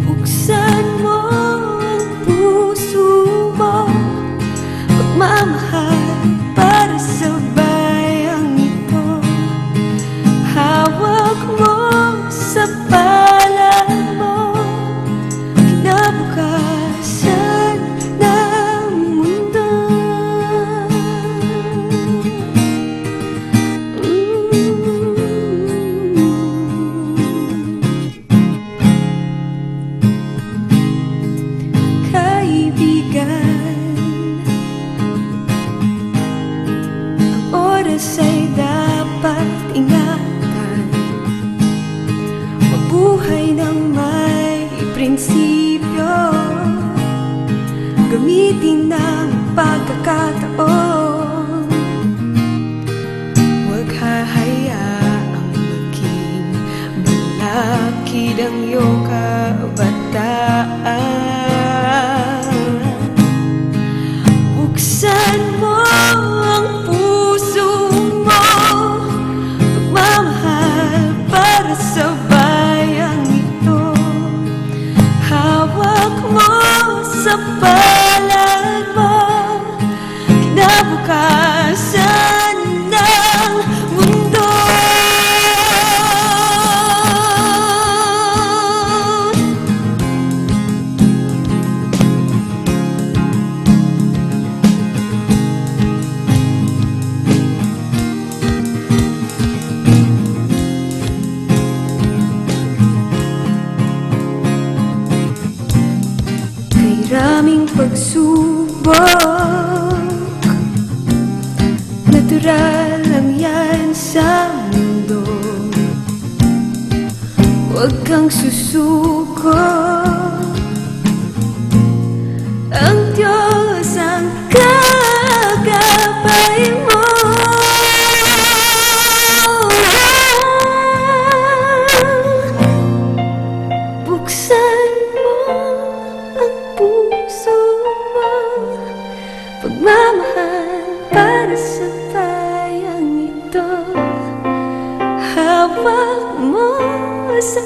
Buksan mo ang puso mo, pagmamahal para sa bayang ito. Hawak mo sa palad mo, kinabukasan ng mundo. Kaibigan, ang oras ay dapat ingatan. Mabuhay ng may prinsipyo, gamitin ang pagkakataon. Huwag hahayaang maging balakid ang iyong kabataan. Buksan mo ang puso mo, pagmamahal para sa bayang ito. Hawak mo sa palad mo, kinabukasan ng mundo. Maraming pagsubok, natural lang yan sa mundo. Huwag kang susuko, ang Diyos ang gagabay mo. Buksan mo ang puso mo, pagmamahal para sa bayang ito. Hawak mo sa